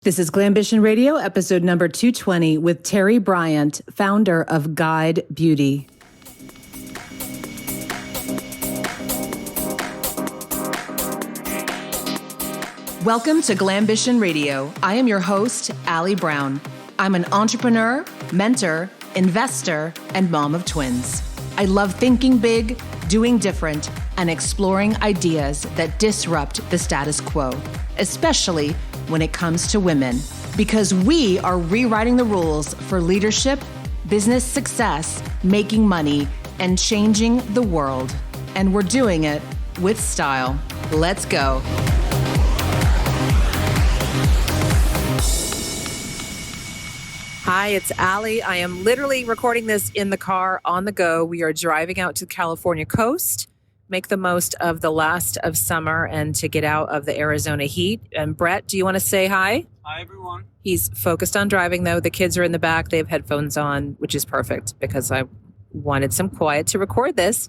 This is Glambition Radio, episode number 220 with Terri Bryant, founder of Guide Beauty. Welcome to Glambition Radio. I am your host, Allie Brown. I'm an entrepreneur, mentor, investor, and mom of twins. I love thinking big, doing different, and exploring ideas that disrupt the status quo, especially when it comes to women, because we are rewriting the rules for leadership, business success, making money, and changing the world. And we're doing it with style. Let's go. Hi, it's Allie. I am literally recording this in the car on the go. We are driving out to the California coast, make the most of the last of summer and to get out of the Arizona heat. And Brett, do you want to say hi? Hi, everyone. He's focused on driving, though. The kids are in the back. They have headphones on, which is perfect because I wanted some quiet to record this.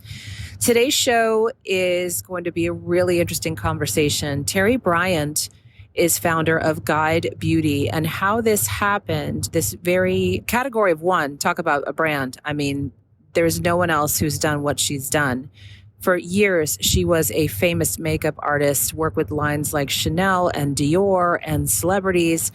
Today's show is going to be a really interesting conversation. Terri Bryant is founder of Guide Beauty, and how this happened, this very category of one, talk about a brand. I mean, there's no one else who's done what she's done. For years, she was a famous makeup artist, worked with lines like Chanel and Dior and celebrities.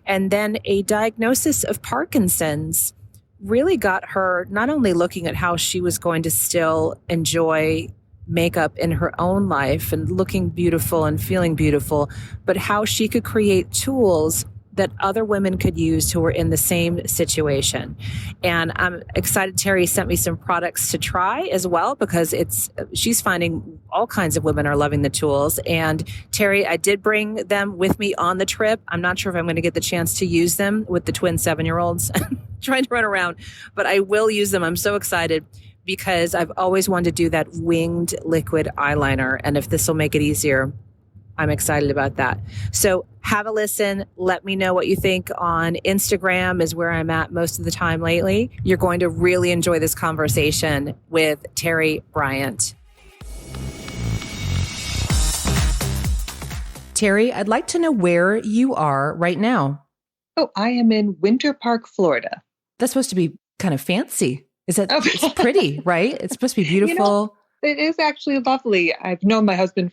And then a diagnosis of Parkinson's really got her not only looking at how she was going to still enjoy makeup in her own life and looking beautiful and feeling beautiful, but how she could create tools that other women could use who were in the same situation. And I'm excited Terri sent me some products to try as well, because she's finding all kinds of women are loving the tools. And Terri, I did bring them with me on the trip. I'm not sure if I'm going to get the chance to use them with the twin 7-year-olds trying to run around, but I will use them. I'm so excited because I've always wanted to do that winged liquid eyeliner. And if this will make it easier, I'm excited about that. So have a listen. Let me know what you think on Instagram is where I'm at most of the time lately. You're going to really enjoy this conversation with Terri Bryant. Terri, I'd like to know where you are right now. Oh, I am in Winter Park, Florida. That's supposed to be kind of fancy. It's pretty, right? It's supposed to be beautiful. It is actually lovely. I've known my husband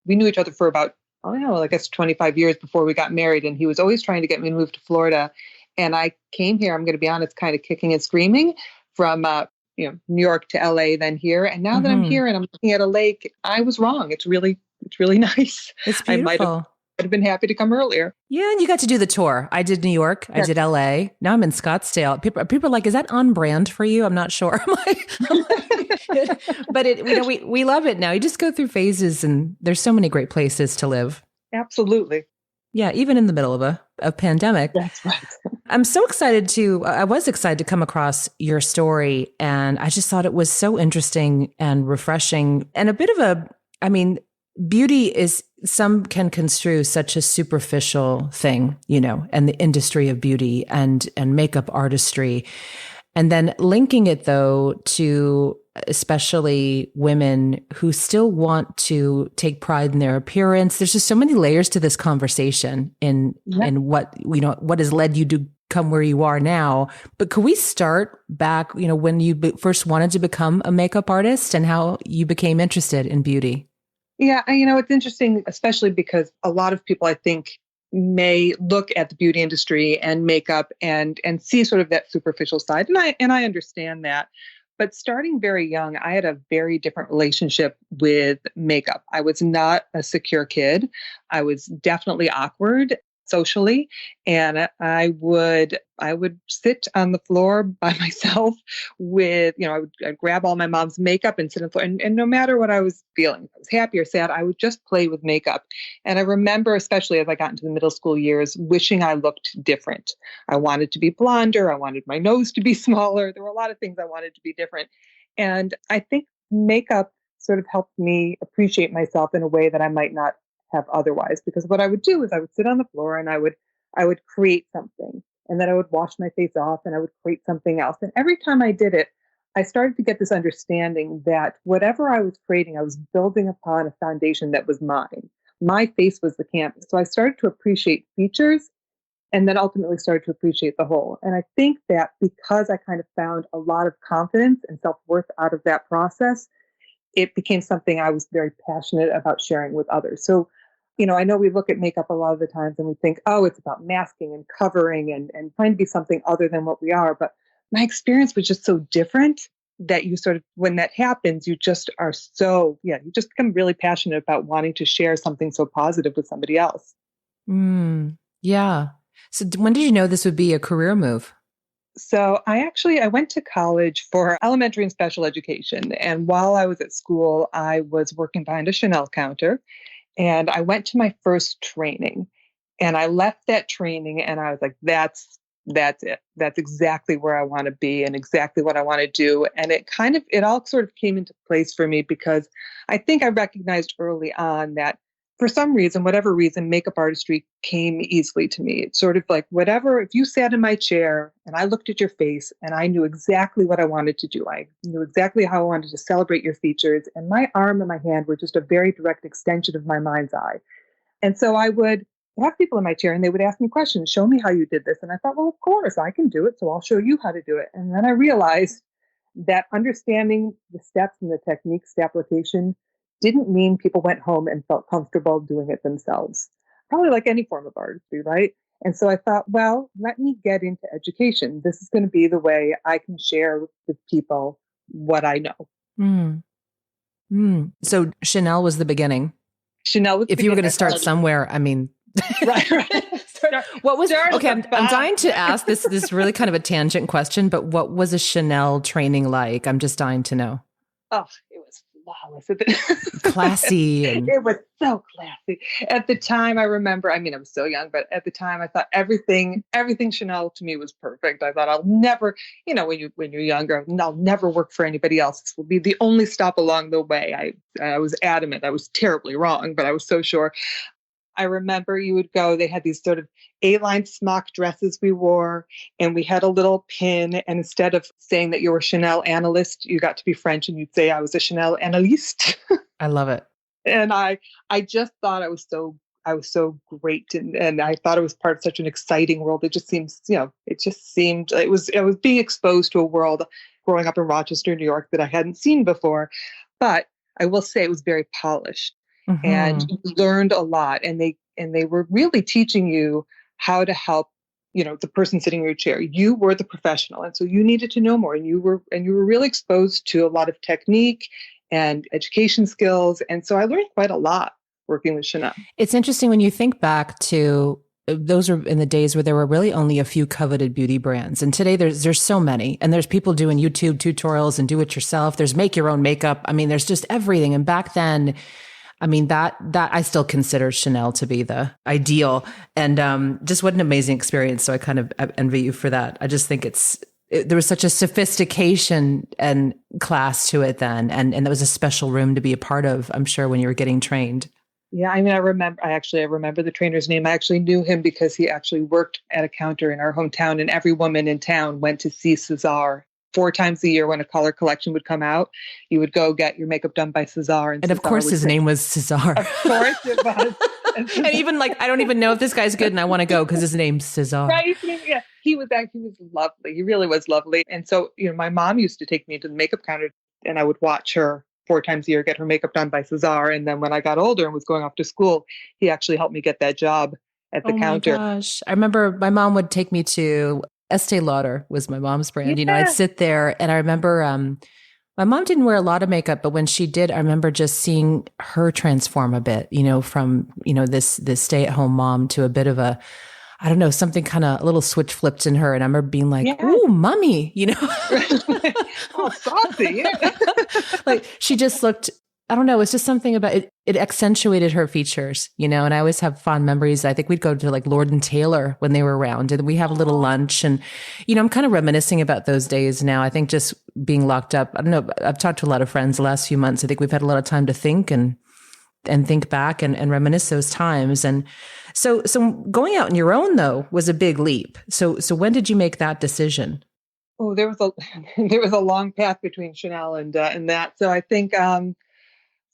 we knew each other for about, I guess 25 years before we got married. And he was always trying to get me to move to Florida. And I came here, I'm going to be honest, kind of kicking and screaming from, New York to LA, then here. And now that I'm here and I'm looking at a lake, I was wrong. It's really nice. It's beautiful. I'd have been happy to come earlier. Yeah, and you got to do the tour. I did New York. I did LA. Now I'm in Scottsdale. People are like, "Is that on brand for you?" I'm not sure. But we love it now. You just go through phases, and there's so many great places to live. Absolutely. Yeah, even in the middle of a pandemic. That's right. I was excited to come across your story, and I just thought it was so interesting and refreshing, and a bit of beauty is, some can construe such a superficial thing, and the industry of beauty and makeup artistry. And then linking it though to especially women who still want to take pride in their appearance. There's just so many layers to this conversation in what has led you to come where you are now. But could we start back, when you first wanted to become a makeup artist and how you became interested in beauty? Yeah, it's interesting, especially because a lot of people, I think, may look at the beauty industry and makeup and see sort of that superficial side. And I understand that. But starting very young, I had a very different relationship with makeup. I was not a secure kid. I was definitely awkward socially. And I would sit on the floor by myself with, I'd grab all my mom's makeup and sit on the floor. And no matter what I was feeling, if I was happy or sad, I would just play with makeup. And I remember, especially as I got into the middle school years, wishing I looked different. I wanted to be blonder. I wanted my nose to be smaller. There were a lot of things I wanted to be different. And I think makeup sort of helped me appreciate myself in a way that I might not have otherwise, because what I would do is I would sit on the floor and I would create something, and then I would wash my face off and I would create something else. And every time I did it, I started to get this understanding that whatever I was creating, I was building upon a foundation that was mine. My face was the canvas. So I started to appreciate features and then ultimately started to appreciate the whole. And I think that because I kind of found a lot of confidence and self-worth out of that process, it became something I was very passionate about sharing with others. So, I know we look at makeup a lot of the times and we think, oh, it's about masking and covering and trying to be something other than what we are. But my experience was just so different that you sort of, when that happens, you just are you just become really passionate about wanting to share something so positive with somebody else. Yeah. So when did you know this would be a career move? So I went to college for elementary and special education. And while I was at school, I was working behind a Chanel counter. And I went to my first training, and I left that training and I was like, that's it. That's exactly where I want to be and exactly what I want to do. And it all sort of came into place for me because I think I recognized early on that for some reason, whatever reason, makeup artistry came easily to me. It's sort of like whatever, if you sat in my chair and I looked at your face and I knew exactly what I wanted to do, I knew exactly how I wanted to celebrate your features, and my arm and my hand were just a very direct extension of my mind's eye. And so I would have people in my chair and they would ask me questions, show me how you did this. And I thought, well, of course, I can do it. So I'll show you how to do it. And then I realized that understanding the steps and the techniques, the application, didn't mean people went home and felt comfortable doing it themselves. Probably like any form of artistry, right? And so I thought, well, let me get into education. This is going to be the way I can share with people what I know. So Chanel was the beginning. Chanel was if you were going to start somewhere, I mean, right. What was okay? I'm dying to ask this really kind of a tangent question, but what was a Chanel training like? I'm just dying to know. Oh, it was flawless. Classy. It was so classy. At the time, I remember, I was so young, but at the time I thought everything Chanel to me was perfect. I thought I'll never, when you're younger, I'll never work for anybody else. This will be the only stop along the way. I was adamant. I was terribly wrong, but I was so sure. I remember you would go, they had these sort of A-line smock dresses we wore, and we had a little pin. And instead of saying that you were a Chanel analyst, you got to be French and you'd say I was a Chanel analyste. I love it. And I just thought I was so great. And I thought it was part of such an exciting world. It just seems, I was being exposed to a world growing up in Rochester, New York that I hadn't seen before. But I will say it was very polished. Mm-hmm. And you learned a lot, and they were really teaching you how to help, the person sitting in your chair. You were the professional, and so you needed to know more, and you were really exposed to a lot of technique and education skills. And so I learned quite a lot working with Chanel. It's interesting when you think back to those are in the days where there were really only a few coveted beauty brands. And today there's so many, and there's people doing YouTube tutorials and do it yourself. There's make your own makeup. There's just everything. And back then, that I still consider Chanel to be the ideal, and just what an amazing experience. So I kind of envy you for that. I just think there was such a sophistication and class to it then. And there was a special room to be a part of, I'm sure, when you were getting trained. Yeah. I remember the trainer's name. I actually knew him because he actually worked at a counter in our hometown, and every woman in town went to see César 4 times a year. When a color collection would come out, you would go get your makeup done by César. And of course his name was César. Of course it was. And even I don't even know if this guy's good and I want to go because his name's César. Right. Yeah. He was lovely. He really was lovely. And so, my mom used to take me to the makeup counter, and I would watch her 4 times a year get her makeup done by César. And then when I got older and was going off to school, he actually helped me get that job at the counter. Oh my gosh. I remember my mom would take me to Estee Lauder was my mom's brand. Yeah. I'd sit there, and I remember my mom didn't wear a lot of makeup, but when she did, I remember just seeing her transform a bit, from, this stay-at-home mom to a bit of a, I don't know, something kind of a little switch flipped in her. And I remember being like, "Ooh, mommy," Oh, saucy. Yeah. She just looked, I don't know, it's just something about it. It accentuated her features, and I always have fond memories. I think we'd go to Lord and Taylor when they were around, and we have a little lunch, and, I'm kind of reminiscing about those days now. I think just being locked up, I don't know, I've talked to a lot of friends the last few months. I think we've had a lot of time to think and think back and reminisce those times. And so going out on your own though was a big leap. So when did you make that decision? Oh, there was a long path between Chanel and that. So I think,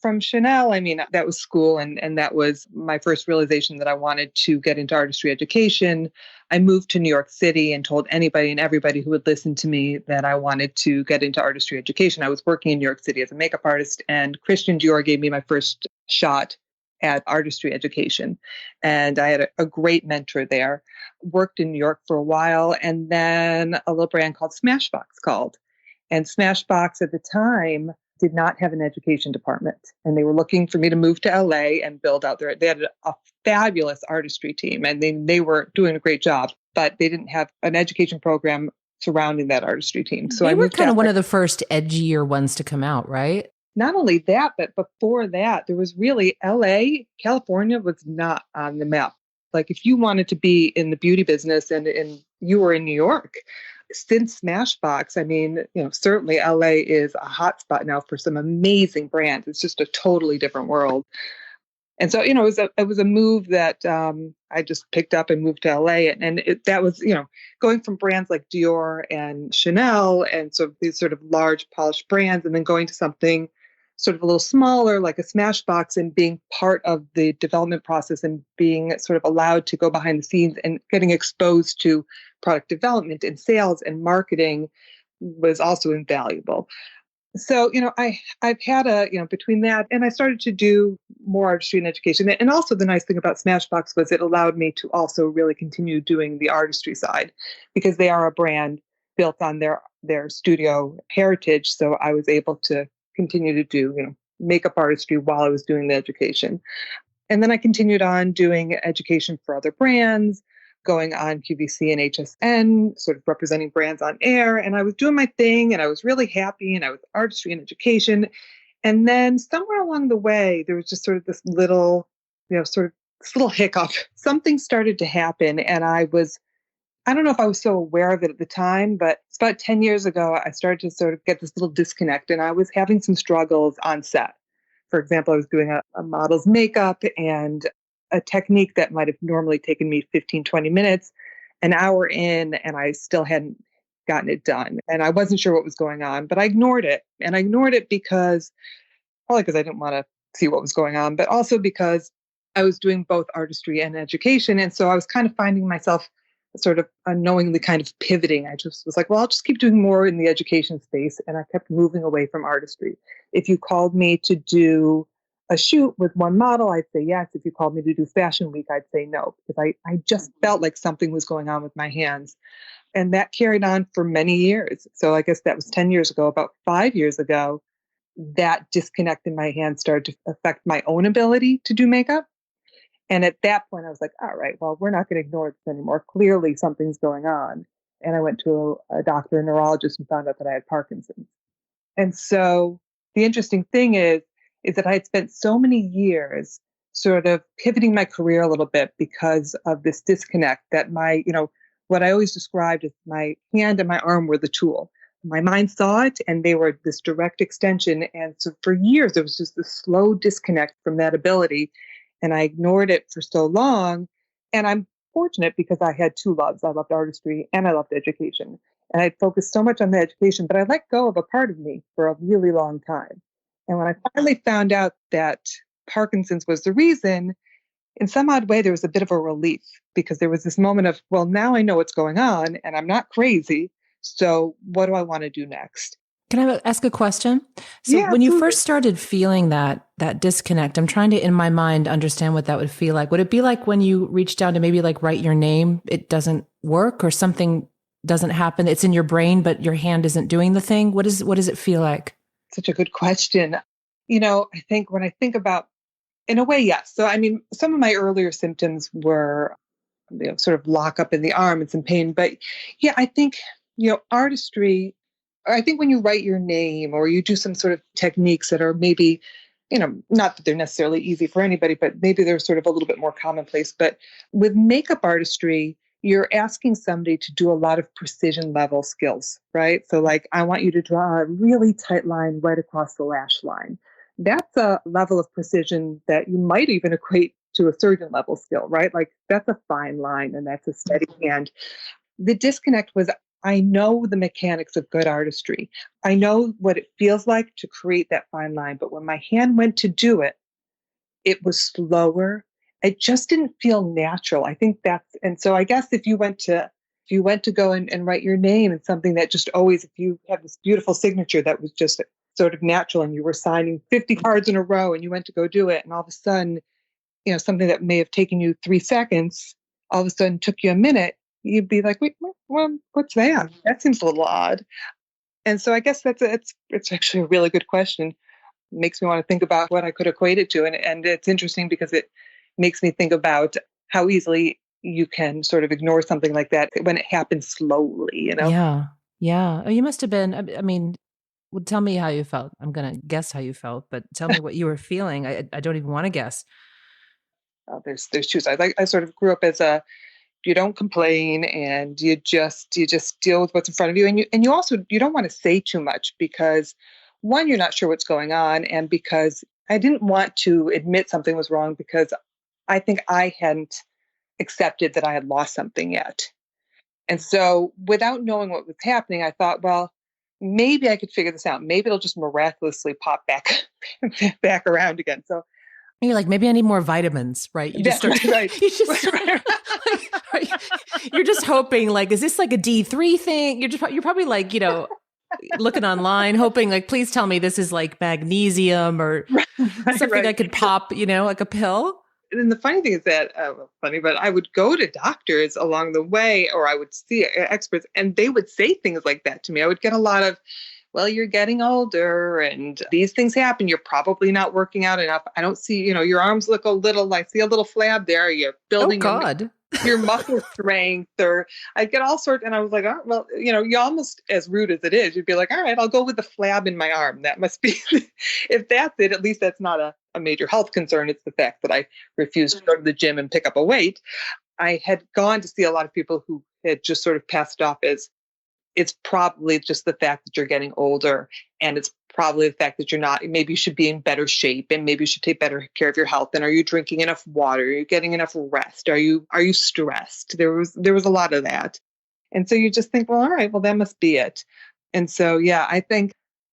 from Chanel, I mean, that was school, and that was my first realization that I wanted to get into artistry education. I moved to New York City and told anybody and everybody who would listen to me that I wanted to get into artistry education. I was working in New York City as a makeup artist, and Christian Dior gave me my first shot at artistry education. And I had a great mentor there. Worked in New York for a while, and then a little brand called Smashbox called. And Smashbox at the time did not have an education department. And they were looking for me to move to LA and build out there. They had a fabulous artistry team, and they were doing a great job, but they didn't have an education program surrounding that artistry team. So they I were moved kind of out one there. of the first edgier ones to come out, right? Not only that, but before that, there was really LA, California was not on the map. Like if you wanted to be in the beauty business and you were in New York, since Smashbox, I mean, certainly LA is a hot spot now for some amazing brands. It's just a totally different world. And so, it was a move that I just picked up and moved to LA. That was, going from brands like Dior and Chanel and so these sort of large polished brands, and then going to something sort of a little smaller like a Smashbox and being part of the development process and being sort of allowed to go behind the scenes and getting exposed to product development and sales and marketing was also invaluable. So, I've had between that and I started to do more artistry and education. And also the nice thing about Smashbox was it allowed me to also really continue doing the artistry side because they are a brand built on their studio heritage. So I was able to continue to do, makeup artistry while I was doing the education. And then I continued on doing education for other brands, going on QVC and HSN, sort of representing brands on air. And I was doing my thing and I was really happy and I was artistry and education. And then somewhere along the way, there was just sort of this little, this little hiccup. Something started to happen. And I don't know if I was so aware of it at the time, but it's about 10 years ago, I started to sort of get this little disconnect and I was having some struggles on set. For example, I was doing a model's makeup and a technique that might have normally taken me 15, 20 minutes, an hour in, and I still hadn't gotten it done. And I wasn't sure what was going on, but I ignored it. And I ignored it probably because I didn't want to see what was going on, but also because I was doing both artistry and education. And so I was kind of finding myself sort of unknowingly kind of pivoting. I just was like, well, I'll just keep doing more in the education space. And I kept moving away from artistry. If you called me to do a shoot with one model, I'd say yes. If you called me to do Fashion Week, I'd say no, because I just felt like something was going on with my hands. And that carried on for many years. So I guess that was 10 years ago. About 5 years ago, that disconnect in my hands started to affect my own ability to do makeup. And at that point, I was like, all right, well, we're not going to ignore this anymore. Clearly, something's going on. And I went to a doctor, a neurologist, and found out that I had Parkinson's. And so the interesting thing is that I had spent so many years sort of pivoting my career a little bit because of this disconnect that what I always described as my hand and my arm were the tool. My mind saw it and they were this direct extension. And so for years, there was just this slow disconnect from that ability. And I ignored it for so long. And I'm fortunate because I had two loves. I loved artistry and I loved education. And I'd focused so much on the education, but I let go of a part of me for a really long time. And when I finally found out that Parkinson's was the reason, in some odd way, there was a bit of a relief because there was this moment of, well, now I know what's going on and I'm not crazy. So what do I want to do next? Can I ask a question? So Yeah, when you absolutely. first started feeling that disconnect, I'm trying to, in my mind, understand what that would feel like. Would it be like when you reach down to maybe like write your name, it doesn't work or something doesn't happen? It's in your brain, but your hand isn't doing the thing. What does it feel like? Such a good question. I think when I think about, in a way, yes. So, I mean, some of my earlier symptoms were, sort of lock up in the arm and some pain. But yeah, I think, artistry, I think when you write your name or you do some sort of techniques that are maybe, not that they're necessarily easy for anybody, but maybe they're sort of a little bit more commonplace. But with makeup artistry, you're asking somebody to do a lot of precision level skills, right? So like, I want you to draw a really tight line right across the lash line. That's a level of precision that you might even equate to a surgeon level skill, right? Like that's a fine line and that's a steady hand. The disconnect was I know the mechanics of good artistry. I know what it feels like to create that fine line. But when my hand went to do it, it was slower. It just didn't feel natural. I think and so I guess if you went to go and write your name and something that just always, if you have this beautiful signature that was just sort of natural and you were signing 50 cards in a row and you went to go do it and all of a sudden, something that may have taken you 3 seconds, all of a sudden took you a minute, you'd be like, wait, what's that? That seems a little odd. And so I guess it's actually a really good question. It makes me want to think about what I could equate it to. And it's interesting because it makes me think about how easily you can sort of ignore something like that when it happens slowly. Yeah. Yeah. Oh, you must have been, I mean, well, tell me how you felt. I'm going to guess how you felt, but tell me what you were feeling. I don't even want to guess. There's two sides. I sort of grew up as you don't complain and you just deal with what's in front of you. And you also, you don't want to say too much because one, you're not sure what's going on. And because I didn't want to admit something was wrong because I think I hadn't accepted that I had lost something yet. And so without knowing what was happening, I thought, well, maybe I could figure this out. Maybe it'll just miraculously pop back around again. So you're like, maybe I need more vitamins, right? You just start, right. You just, right. You're just hoping, like, is this like a D3 thing? You're probably like, looking online, hoping like, please tell me this is like magnesium or something I could pop, like a pill. And the funny thing is that, but I would go to doctors along the way, or I would see experts, and they would say things like that to me. I would get a lot of, well, you're getting older and these things happen. You're probably not working out enough. I don't see, your arms look a little, I see a little flab there. You're building your muscle strength, or I get all sorts. And I was like, oh, well, you almost, as rude as it is, you'd be like, all right, I'll go with the flab in my arm. That must be, if that's it, at least that's not a major health concern. It's the fact that I refused to go to the gym and pick up a weight. I had gone to see a lot of people who had just sort of passed off as, it's probably just the fact that you're getting older, and it's probably the fact that you're not, maybe you should be in better shape, and maybe you should take better care of your health. And are you drinking enough water? Are you getting enough rest? Are you stressed? There was a lot of that. And so you just think, well, all right, well, that must be it. And so, yeah, I think,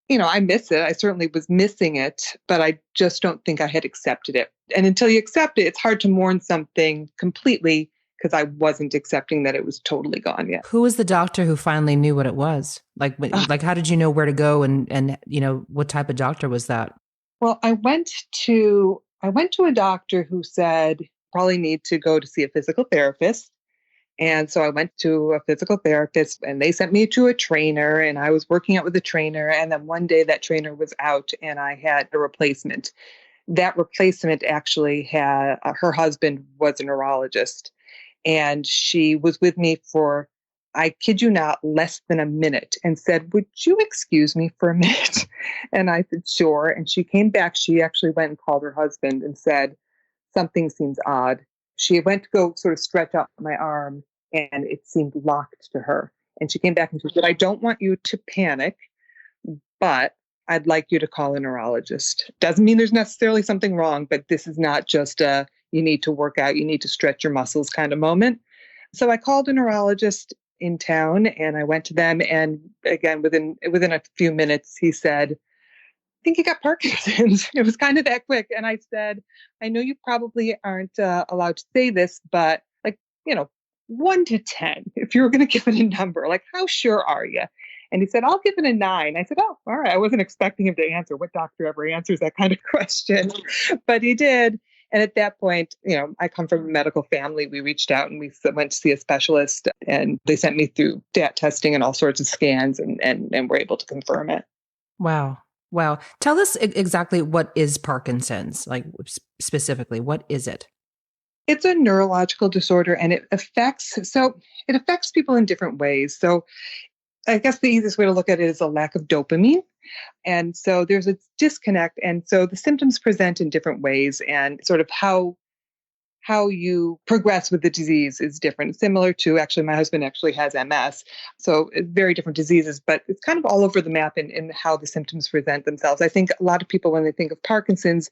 I miss it. I certainly was missing it, but I just don't think I had accepted it. And until you accept it, it's hard to mourn something completely, because I wasn't accepting that it was totally gone yet. Who was the doctor who finally knew what it was? Like how did you know where to go, and what type of doctor was that? Well, I went to a doctor who said probably need to go to see a physical therapist. And so I went to a physical therapist, and they sent me to a trainer, and I was working out with the trainer. And then one day that trainer was out and I had a replacement. That replacement actually had, her husband was a neurologist. And she was with me for, I kid you not, less than a minute, and said, would you excuse me for a minute? And I said, sure. And she came back. She actually went and called her husband and said, something seems odd. She went to go sort of stretch out my arm, and it seemed locked to her. And she came back and she said, I don't want you to panic, but I'd like you to call a neurologist. Doesn't mean there's necessarily something wrong, but this is not just you need to work out, you need to stretch your muscles kind of moment. So I called a neurologist in town, and I went to them. And again, within a few minutes, he said, I think you got Parkinson's. It was kind of that quick. And I said, I know you probably aren't allowed to say this, but 1 to 10, if you were going to give it a number, like, how sure are you? And he said, I'll give it a 9. I said, oh, all right. I wasn't expecting him to answer. What doctor ever answers that kind of question? But he did. And at that point, I come from a medical family. We reached out and we went to see a specialist, and they sent me through DAT testing and all sorts of scans, and were able to confirm it. Wow. Tell us exactly what is Parkinson's, like specifically, what is it? It's a neurological disorder, and it affects people in different ways. So I guess the easiest way to look at it is a lack of dopamine. And so there's a disconnect. And so the symptoms present in different ways, and sort of how you progress with the disease is different. Similar to, actually, my husband actually has MS. So very different diseases, but it's kind of all over the map in how the symptoms present themselves. I think a lot of people, when they think of Parkinson's,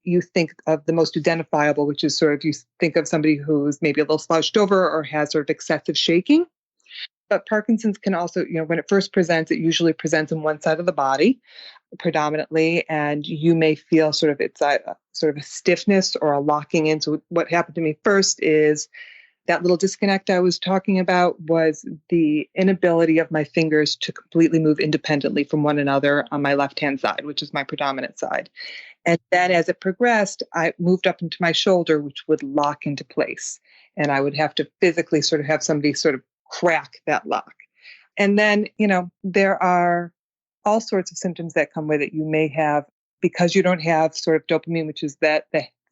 you think of the most identifiable, which is sort of, you think of somebody who's maybe a little slouched over or has sort of excessive shaking. But Parkinson's can also, when it first presents, it usually presents in one side of the body predominantly, and you may feel sort of sort of a stiffness or a locking in. So what happened to me first is that little disconnect I was talking about was the inability of my fingers to completely move independently from one another on my left-hand side, which is my predominant side. And then as it progressed, I moved up into my shoulder, which would lock into place. And I would have to physically sort of have somebody sort of crack that lock. And then, there are all sorts of symptoms that come with it. You may have, because you don't have sort of dopamine, which is the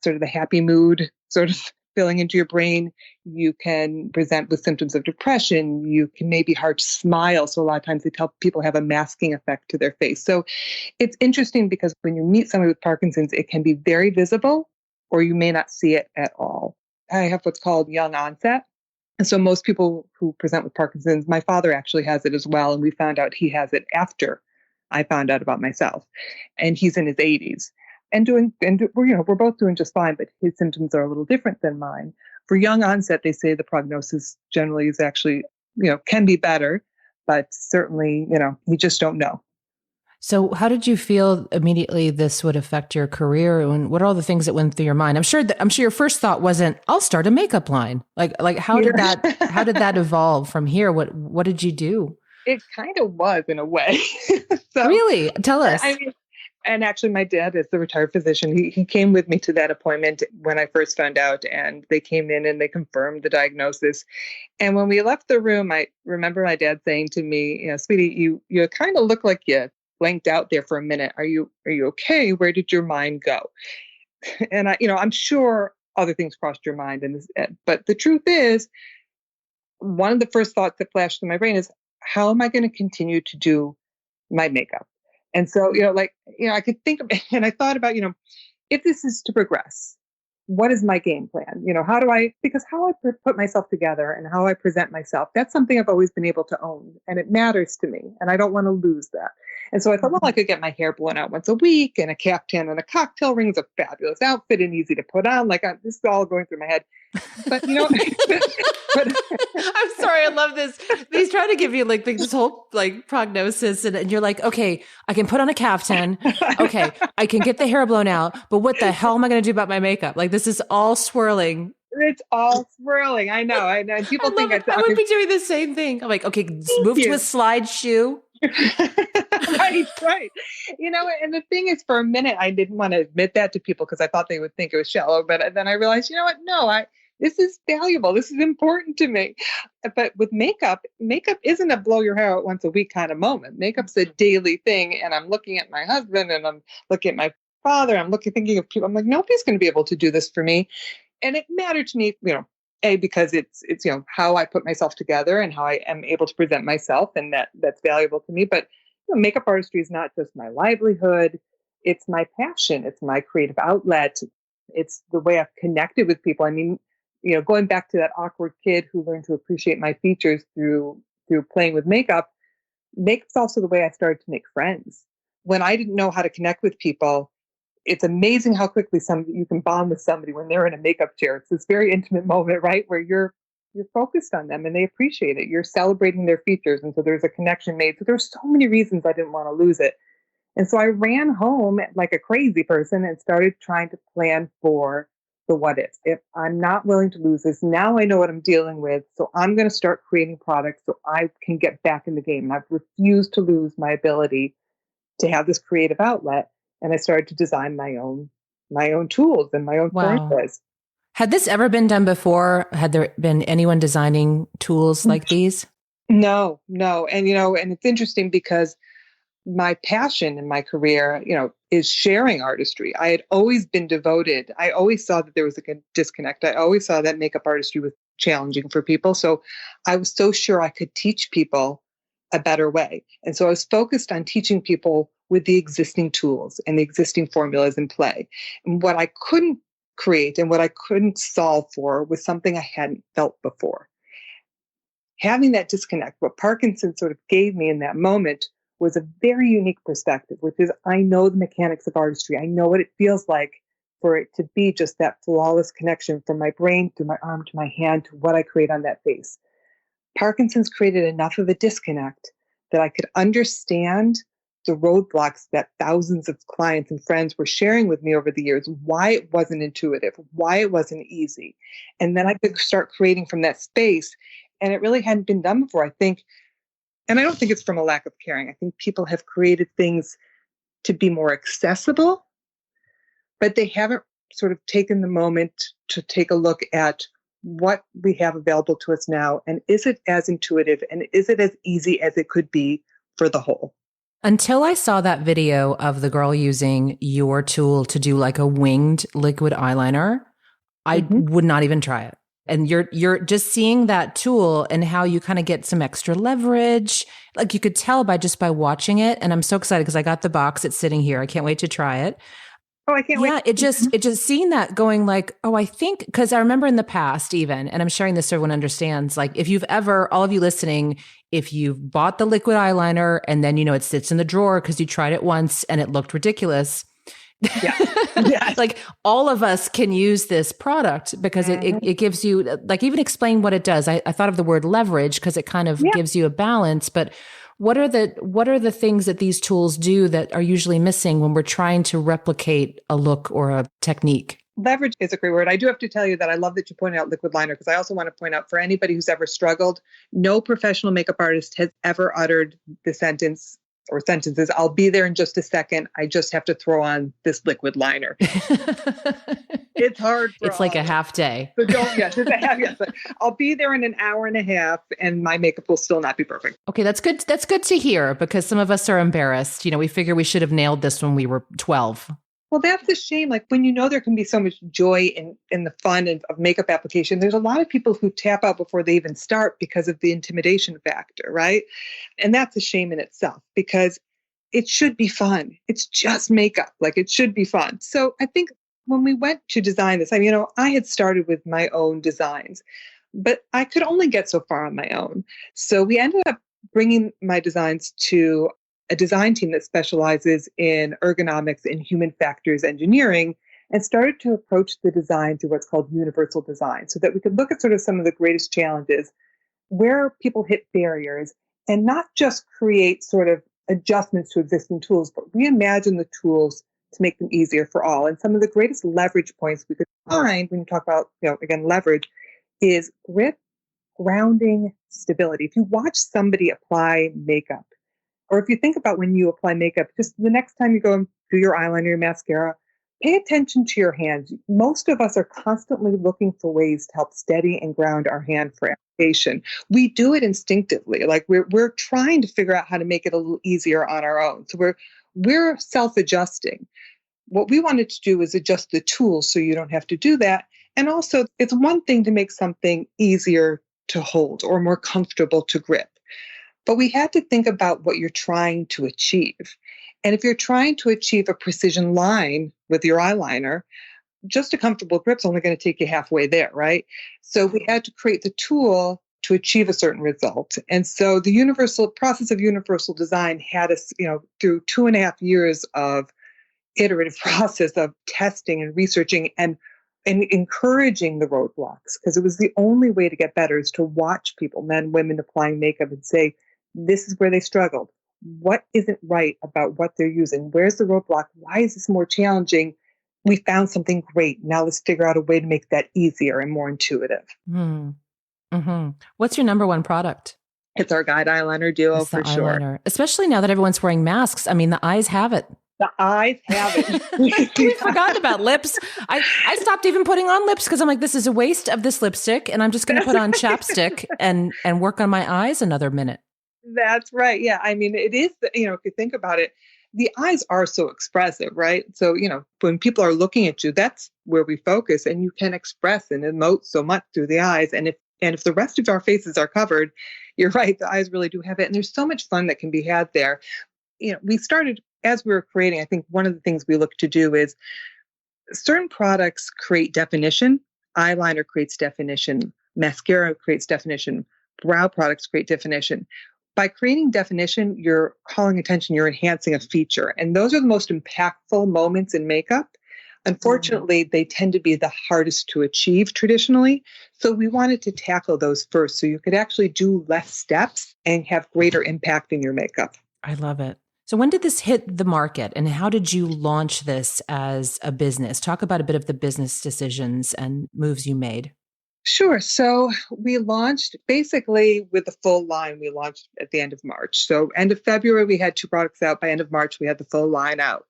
sort of the happy mood sort of filling into your brain, you can present with symptoms of depression. You can maybe hard to smile. So a lot of times they tell people have a masking effect to their face. So it's interesting because when you meet somebody with Parkinson's, it can be very visible or you may not see it at all. I have what's called young onset. And so most people who present with Parkinson's, my father actually has it as well. And we found out he has it after I found out about myself. And he's in his 80s. We're both doing just fine, but his symptoms are a little different than mine. For young onset, they say the prognosis generally is actually, can be better, but certainly, you just don't know. So how did you feel immediately this would affect your career, and what are all the things that went through your mind? I'm sure your first thought wasn't, I'll start a makeup line. Like how did that evolve from here? What did you do? It kind of was in a way. So, really? Tell us. And actually, my dad is the retired physician. He came with me to that appointment when I first found out, and they came in and they confirmed the diagnosis. And when we left the room, I remember my dad saying to me, "Sweetie, you kind of look like you blanked out there for a minute. Are you okay? Where did your mind go?" And I'm sure other things crossed your mind, but the truth is, one of the first thoughts that flashed in my brain is, how am I going to continue to do my makeup? And so, I could think of, and I thought about, if this is to progress, what is my game plan? Because how I put myself together and how I present myself, that's something I've always been able to own, and it matters to me, and I don't want to lose that. And so I thought, well, I could get my hair blown out once a week, and a caftan and a cocktail ring is a fabulous outfit and easy to put on. This is all going through my head. But I'm sorry, I love this. He's trying to give you like this whole prognosis, and you're like, okay, I can put on a caftan. Okay, I can get the hair blown out, but what the hell am I going to do about my makeup? This is all swirling. It's all swirling. I know. And people think I would be doing the same thing. I'm like, okay, move to a slide shoe. Right. And the thing is, for a minute, I didn't want to admit that to people because I thought they would think it was shallow. But then I realized, no, this is valuable. This is important to me. But with makeup isn't a blow your hair out once a week kind of moment. Makeup's a daily thing. And I'm looking at my husband and I'm looking at my father. Thinking of people. I'm like, nobody's going to be able to do this for me. And it mattered to me, because it's how I put myself together and how I am able to present myself, and that's valuable to me. But makeup artistry is not just my livelihood; it's my passion, it's my creative outlet, it's the way I've connected with people. I mean, going back to that awkward kid who learned to appreciate my features through playing with makeup. Makeup's also the way I started to make friends. When I didn't know how to connect with people, it's amazing how quickly you can bond with somebody when they're in a makeup chair. It's this very intimate moment, right? Where you're focused on them and they appreciate it. You're celebrating their features. And so there's a connection made. So there's so many reasons I didn't want to lose it. And so I ran home like a crazy person and started trying to plan for the what ifs. If I'm not willing to lose this, now I know what I'm dealing with. So I'm going to start creating products so I can get back in the game. And I've refused to lose my ability to have this creative outlet. And I started to design my own tools and my own formulas. Had this ever been done before? Had there been anyone designing tools like these? No. And, and it's interesting because my passion in my career, is sharing artistry. I had always been devoted. I always saw that there was a disconnect. I always saw that makeup artistry was challenging for people. So I was so sure I could teach people a better way. And so I was focused on teaching people with the existing tools and the existing formulas in play. And what I couldn't create and what I couldn't solve for was something I hadn't felt before. Having that disconnect, what Parkinson sort of gave me in that moment was a very unique perspective, which is I know the mechanics of artistry. I know what it feels like for it to be just that flawless connection from my brain to my arm to my hand to what I create on that face. Parkinson's created enough of a disconnect that I could understand the roadblocks that thousands of clients and friends were sharing with me over the years, why it wasn't intuitive, why it wasn't easy. And then I could start creating from that space. And it really hadn't been done before, I think. And I don't think it's from a lack of caring. I think people have created things to be more accessible, but they haven't sort of taken the moment to take a look at what we have available to us now. And is it as intuitive and is it as easy as it could be for the whole? Until I saw that video of the girl using your tool to do like a winged liquid eyeliner, I would not even try it. And you're just seeing that tool and how you kind of get some extra leverage. Like you could tell by watching it. And I'm so excited because I got the box. It's sitting here. I can't wait to try it. Oh, I can't wait. Yeah, it just seeing that going like, oh, I think, because I remember in the past even, and I'm sharing this so everyone understands, like if you've ever, all of you listening, if you've bought the liquid eyeliner and then, it sits in the drawer because you tried it once and it looked ridiculous. Yeah. Like all of us can use this product because it gives you, like, even explain what it does. I thought of the word leverage because it kind of gives you a balance, but what are the things that these tools do that are usually missing when we're trying to replicate a look or a technique? Leverage is a great word. I do have to tell you that I love that you pointed out liquid liner because I also want to point out for anybody who's ever struggled, no professional makeup artist has ever uttered the sentence or sentences, "I'll be there in just a second. I just have to throw on this liquid liner." It's hard. It's like a half day. So it's a half. Yes, I'll be there in an hour and a half, and my makeup will still not be perfect. Okay, that's good. That's good to hear because some of us are embarrassed. We figure we should have nailed this when we were 12. Well, that's a shame. Like when there can be so much joy in the fun of makeup application, there's a lot of people who tap out before they even start because of the intimidation factor, right? And that's a shame in itself because it should be fun. It's just makeup. Like it should be fun. So I think when we went to design this, I had started with my own designs, but I could only get so far on my own. So we ended up bringing my designs to a design team that specializes in ergonomics and human factors engineering and started to approach the design through what's called universal design so that we could look at sort of some of the greatest challenges where people hit barriers and not just create sort of adjustments to existing tools, but reimagine the tools to make them easier for all. And some of the greatest leverage points we could find when you talk about, again, leverage is grip, grounding, stability. If you watch somebody apply makeup, or if you think about when you apply makeup, just the next time you go and do your eyeliner, your mascara, pay attention to your hands. Most of us are constantly looking for ways to help steady and ground our hand for application. We do it instinctively. Like we're trying to figure out how to make it a little easier on our own. So we're self-adjusting. What we wanted to do is adjust the tools so you don't have to do that. And also, it's one thing to make something easier to hold or more comfortable to grip. But we had to think about what you're trying to achieve. And if you're trying to achieve a precision line with your eyeliner, just a comfortable grip's only going to take you halfway there, right? So we had to create the tool to achieve a certain result. And so the process of universal design had us, through 2.5 years of iterative process of testing and researching and encouraging the roadblocks, because it was the only way to get better is to watch people, men, women, applying makeup and say, this is where they struggled. What isn't right about what they're using? Where's the roadblock? Why is this more challenging? We found something great. Now let's figure out a way to make that easier and more intuitive. Mm-hmm. What's your number one product? It's our Guide Eyeliner Duo for sure. Especially now that everyone's wearing masks. I mean, the eyes have it. The eyes have it. We forgot about lips. I stopped even putting on lips because I'm like, this is a waste of this lipstick and I'm just going to put on chapstick and work on my eyes another minute. That's right. Yeah. I mean, it is, if you think about it, the eyes are so expressive, right? So, when people are looking at you, that's where we focus and you can express and emote so much through the eyes. And if the rest of our faces are covered, you're right. The eyes really do have it. And there's so much fun that can be had there. We started as we were creating, I think one of the things we look to do is certain products create definition. Eyeliner creates definition. Mascara creates definition. Brow products create definition. By creating definition, you're calling attention, you're enhancing a feature. And those are the most impactful moments in makeup. Unfortunately, they tend to be the hardest to achieve traditionally. So we wanted to tackle those first so you could actually do less steps and have greater impact in your makeup. I love it. So when did this hit the market and how did you launch this as a business? Talk about a bit of the business decisions and moves you made. Sure. So we launched basically with the full line. We launched at the end of March. So end of February, we had 2 products out. By end of March, we had the full line out.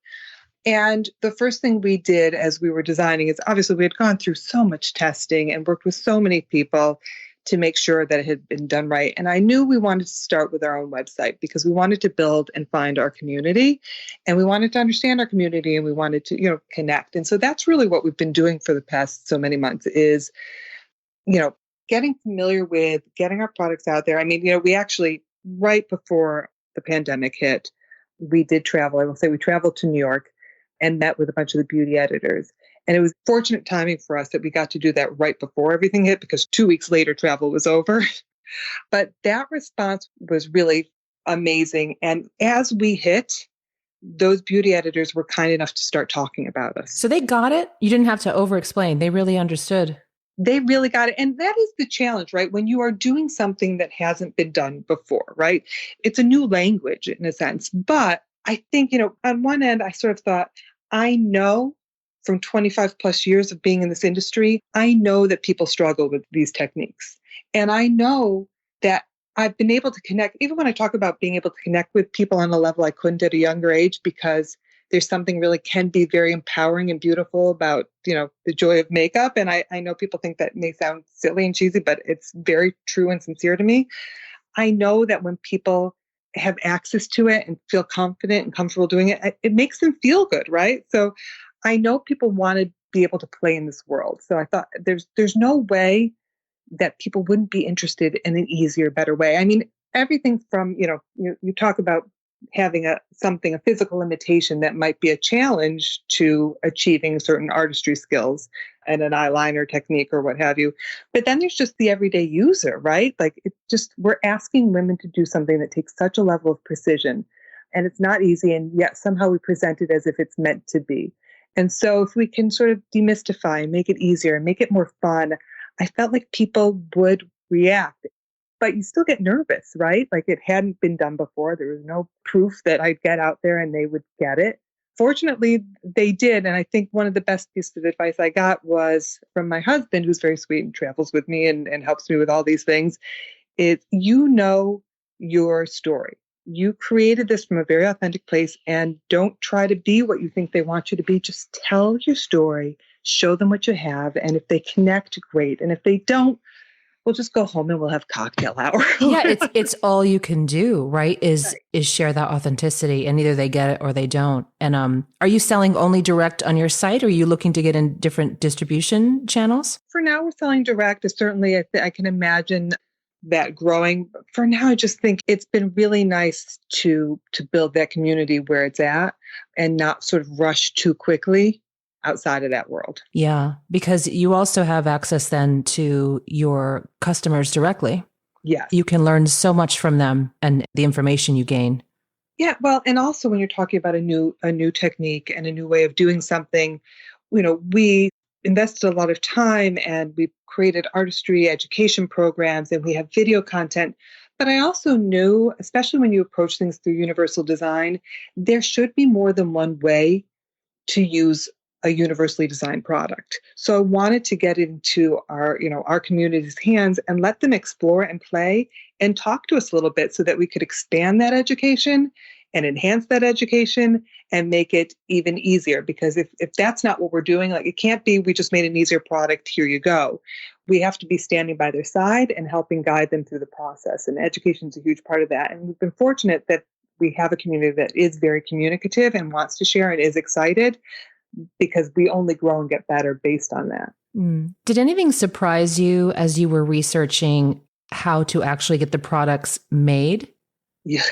And the first thing we did as we were designing is obviously we had gone through so much testing and worked with so many people to make sure that it had been done right. And I knew we wanted to start with our own website because we wanted to build and find our community and we wanted to understand our community and we wanted to, connect. And so that's really what we've been doing for the past so many months is, getting familiar with getting our products out there. I mean, we actually, right before the pandemic hit, we did travel. I will say we traveled to New York and met with a bunch of the beauty editors. And it was fortunate timing for us that we got to do that right before everything hit because 2 weeks later, travel was over. But that response was really amazing. And as we hit, those beauty editors were kind enough to start talking about us. So they got it? You didn't have to over-explain. They really understood. They really got it. And that is the challenge, right? When you are doing something that hasn't been done before, right? It's a new language in a sense. But I think, on one end, I sort of thought, I know from 25 plus years of being in this industry, I know that people struggle with these techniques. And I know that I've been able to connect, even when I talk about being able to connect with people on a level I couldn't at a younger age, because there's something really can be very empowering and beautiful about, the joy of makeup. And I know people think that may sound silly and cheesy, but it's very true and sincere to me. I know that when people have access to it and feel confident and comfortable doing it, it makes them feel good, right? So I know people want to be able to play in this world. So I thought there's no way that people wouldn't be interested in an easier, better way. I mean, everything from, you talk about having a physical limitation that might be a challenge to achieving certain artistry skills and an eyeliner technique or what have you. But then there's just the everyday user, right? Like we're asking women to do something that takes such a level of precision and it's not easy. And yet somehow we present it as if it's meant to be. And so if we can sort of demystify and make it easier and make it more fun, I felt like people would react. But you still get nervous, right? Like it hadn't been done before. There was no proof that I'd get out there and they would get it. Fortunately, they did. And I think one of the best pieces of advice I got was from my husband, who's very sweet and travels with me and helps me with all these things, is your story. You created this from a very authentic place and don't try to be what you think they want you to be. Just tell your story, show them what you have. And if they connect, great. And if they don't, we'll just go home and we'll have cocktail hour. Yeah, it's all you can do, right? Is share that authenticity and either they get it or they don't. And are you selling only direct on your site or are you looking to get in different distribution channels? For now, we're selling direct. Certainly, I can imagine that growing. But for now, I just think it's been really nice to build that community where it's at and not sort of rush too quickly outside of that world. Yeah, because you also have access then to your customers directly. Yes. You can learn so much from them and the information you gain. Yeah, well, and also when you're talking about a new technique and a new way of doing something, we invested a lot of time and we created artistry education programs and we have video content. But I also knew, especially when you approach things through universal design, there should be more than one way to use a universally designed product. So I wanted to get into our community's hands and let them explore and play and talk to us a little bit so that we could expand that education and enhance that education and make it even easier. Because if that's not what we're doing, like it can't be, we just made an easier product, here you go. We have to be standing by their side and helping guide them through the process. And education is a huge part of that. And we've been fortunate that we have a community that is very communicative and wants to share and is excited, because we only grow and get better based on that. Did anything surprise you as you were researching how to actually get the products made? Yeah,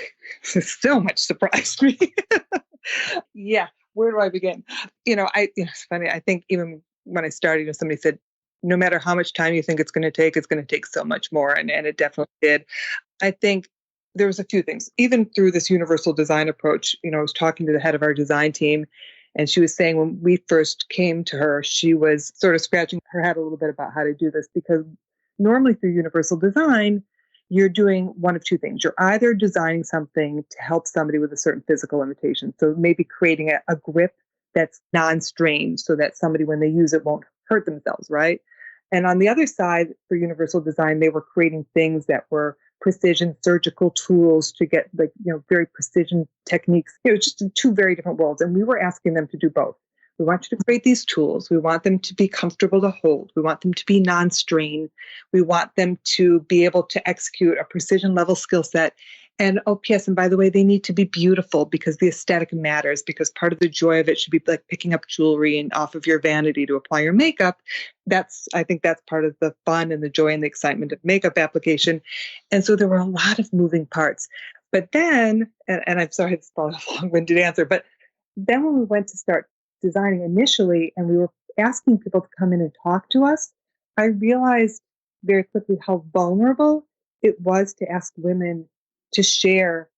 so much surprised me. Yeah, where do I begin? It's funny. I think even when I started, somebody said, no matter how much time you think it's going to take so much more. And it definitely did. I think there was a few things, even through this universal design approach. I was talking to the head of our design team, And she was saying when we first came to her, she was sort of scratching her head a little bit about how to do this, because normally through universal design, you're doing one of two things. You're either designing something to help somebody with a certain physical limitation. So maybe creating a grip that's non-strained so that somebody, when they use it, won't hurt themselves, right? And on the other side, for universal design, they were creating things that were precision surgical tools to get very precision techniques. Just two very different worlds. And we were asking them to do both. We want you to create these tools. We want them to be comfortable to hold. We want them to be non-strain. We want them to be able to execute a precision level skill set. And oh, P.S. and by the way, they need to be beautiful, because the aesthetic matters, because part of the joy of it should be like picking up jewelry and off of your vanity to apply your makeup. I think that's part of the fun and the joy and the excitement of makeup application. And so there were a lot of moving parts. But then, and I'm sorry, it's probably a long-winded answer, but then when we went to start designing initially and we were asking people to come in and talk to us, I realized very quickly how vulnerable it was to ask women to share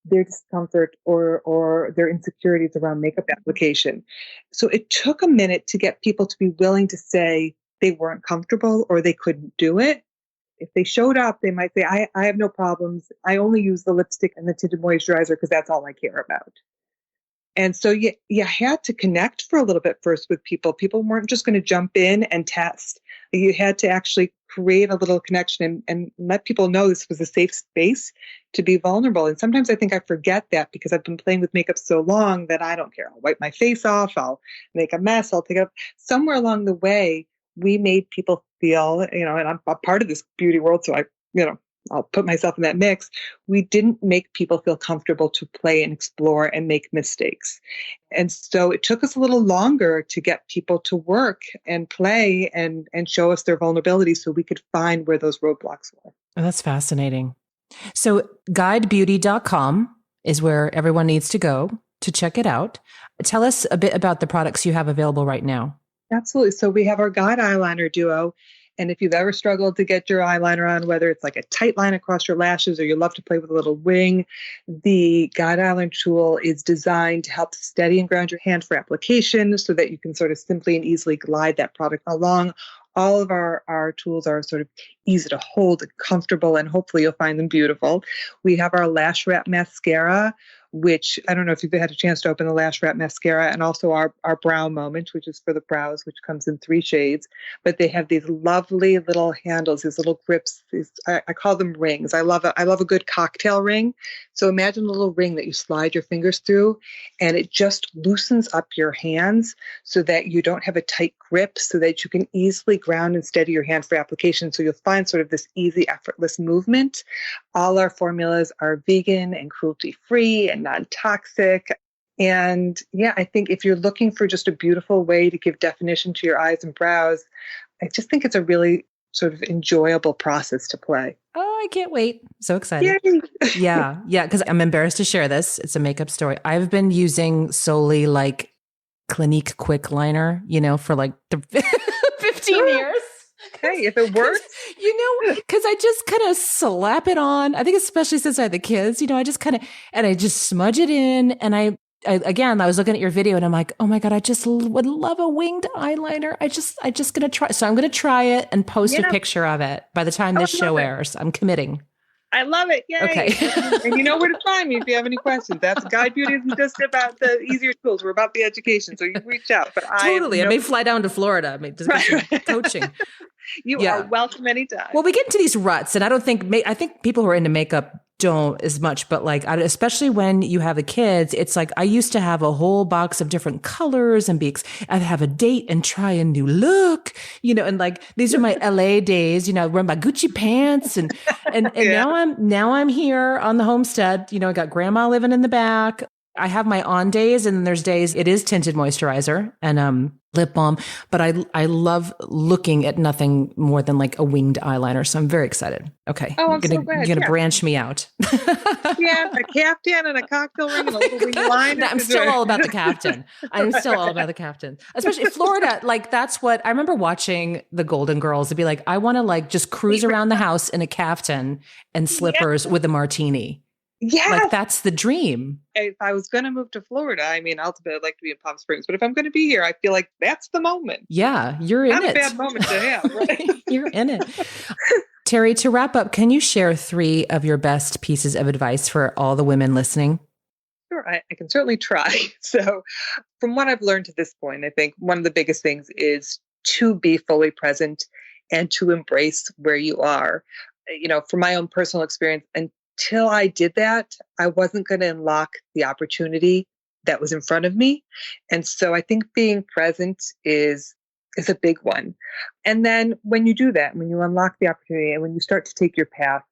their discomfort or their insecurities around makeup application. So it took a minute to get people to be willing to say they weren't comfortable or they couldn't do it. If they showed up, they might say, I have no problems. I only use the lipstick and the tinted moisturizer because that's all I care about. And so you had to connect for a little bit first with people. People weren't just going to jump in and test. You had to actually create a little connection and let people know this was a safe space to be vulnerable. And sometimes I think I forget that because I've been playing with makeup so long that I don't care. I'll wipe my face off. I'll make a mess. I'll take it up. Somewhere along the way, we made people feel, and I'm a part of this beauty world, so I'll put myself in that mix. We didn't make people feel comfortable to play and explore and make mistakes. And so it took us a little longer to get people to work and play and show us their vulnerabilities so we could find where those roadblocks were. Oh, that's fascinating. So guidebeauty.com is where everyone needs to go to check it out. Tell us a bit about the products you have available right now. Absolutely. So we have our Guide Eyeliner Duo. And if you've ever struggled to get your eyeliner on, whether it's like a tight line across your lashes or you love to play with a little wing, the Guide Eyeliner tool is designed to help steady and ground your hand for application so that you can sort of simply and easily glide that product along. All of our tools are sort of easy to hold and comfortable, and hopefully you'll find them beautiful. We have our Lash Wrap Mascara, which I don't know if you've had a chance to open the Lash Wrap Mascara, and also our Brow Moment, which is for the brows, which comes in 3 shades. But they have these lovely little handles, these little grips. I call them rings. I love a good cocktail ring. So imagine a little ring that you slide your fingers through, and it just loosens up your hands so that you don't have a tight grip, so that you can easily ground and steady your hand for application. So you'll find sort of this easy, effortless movement. All our formulas are vegan and cruelty-free and non-toxic. And yeah, I think if you're looking for just a beautiful way to give definition to your eyes and brows, I just think it's a really sort of enjoyable process to play. Oh, I can't wait. So excited. Yay. Yeah. Because I'm embarrassed to share this. It's a makeup story. I've been using solely like Clinique Quick Liner, for like 15 years. Hey, if it works. Because I just kind of slap it on. I think especially since I had the kids, I just I just smudge it in. And I was looking at your video and I'm like, oh my God, I just would love a winged eyeliner. I just going to try. So I'm going to try it and post a picture of it by the time this show airs. I'm committing. I love it. Yay. Okay. And you know where to find me if you have any questions. That's Guide Beauty isn't just about the easier tools. We're about the education. So you reach out. But totally. I may fly down to Florida. I may just get some coaching. You are welcome anytime. Well, we get into these ruts, and I think people who are into makeup don't as much, but especially when you have the kids, it's like I used to have a whole box of different colors and I'd have a date and try a new look, and like these are my LA days, wearing my Gucci pants and yeah. now I'm here on the homestead, I got grandma living in the back. I have my on days, and then there's days it is tinted moisturizer and lip balm, but I love looking at nothing more than like a winged eyeliner. So I'm very excited. Okay. Oh, you're gonna branch me out. Yeah, a caftan and a cocktail ring and a little winged line. No, I'm still all about the caftan. Especially Florida. Like that's what I remember watching the Golden Girls to be like, I want to like just cruise around the house in a caftan and slippers with a martini. Yes. Like that's the dream. If I was going to move to Florida, I mean, ultimately I'd like to be in Palm Springs, but if I'm going to be here, I feel like that's the moment. Yeah, you're in Not it. a bad moment to have, right? You're in it. Terri, to wrap up, can you share 3 of your best pieces of advice for all the women listening? Sure, I can certainly try. So from what I've learned to this point, I think one of the biggest things is to be fully present and to embrace where you are. From my own personal experience, until I did that, I wasn't going to unlock the opportunity that was in front of me. And so I think being present is a big one. And then when you do that, when you unlock the opportunity and when you start to take your path,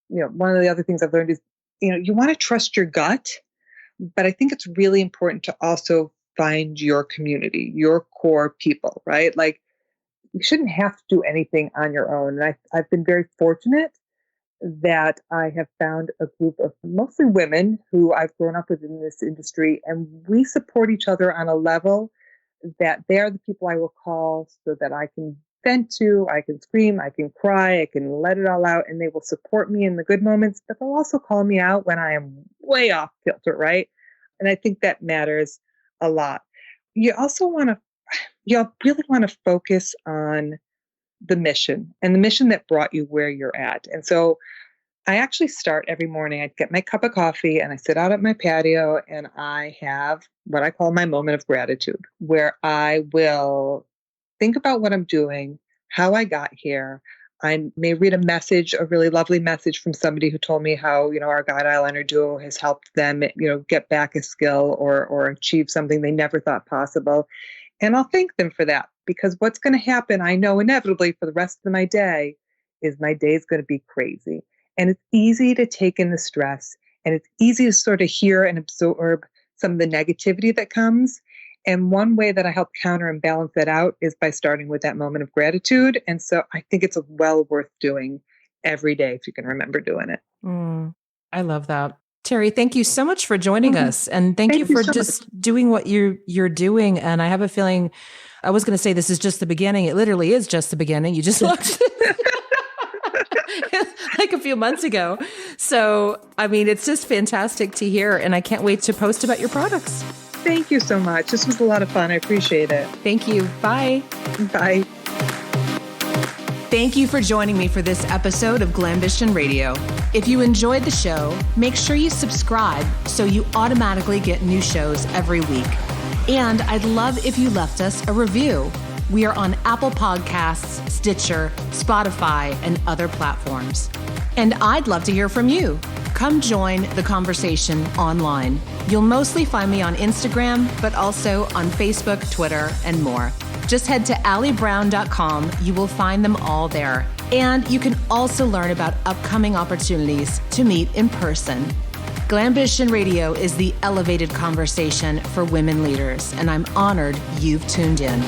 one of the other things I've learned is, you want to trust your gut, but I think it's really important to also find your community, your core people, right? Like you shouldn't have to do anything on your own. And I've been very fortunate that I have found a group of mostly women who I've grown up with in this industry, and we support each other on a level that they are the people I will call so that I can vent to, I can scream, I can cry, I can let it all out, and they will support me in the good moments, but they'll also call me out when I am way off kilter, right? And I think that matters a lot. You really want to focus on the mission and the mission that brought you where you're at. And so I actually start every morning. I get my cup of coffee and I sit out at my patio and I have what I call my moment of gratitude, where I will think about what I'm doing, how I got here. I may read a really lovely message from somebody who told me how, our guide Eyeliner Duo has helped them, get back a skill or achieve something they never thought possible. And I'll thank them for that, because what's going to happen, I know inevitably for the rest of my day, is my day is going to be crazy. And it's easy to take in the stress, and it's easy to sort of hear and absorb some of the negativity that comes. And one way that I help counter and balance that out is by starting with that moment of gratitude. And so I think it's well worth doing every day if you can remember doing it. I love that. Terri, thank you so much for joining us. And thank you for just doing what you're doing. And I have a feeling, I was going to say this is just the beginning. It literally is just the beginning. You just launched like a few months ago. So, I mean, it's just fantastic to hear. And I can't wait to post about your products. Thank you so much. This was a lot of fun. I appreciate it. Thank you. Bye. Bye. Thank you for joining me for this episode of Glambition Radio. If you enjoyed the show, make sure you subscribe so you automatically get new shows every week. And I'd love if you left us a review. We are on Apple Podcasts, Stitcher, Spotify, and other platforms. And I'd love to hear from you. Come join the conversation online. You'll mostly find me on Instagram, but also on Facebook, Twitter, and more. Just head to allybrown.com. You will find them all there. And you can also learn about upcoming opportunities to meet in person. Glambition Radio is the elevated conversation for women leaders, and I'm honored you've tuned in.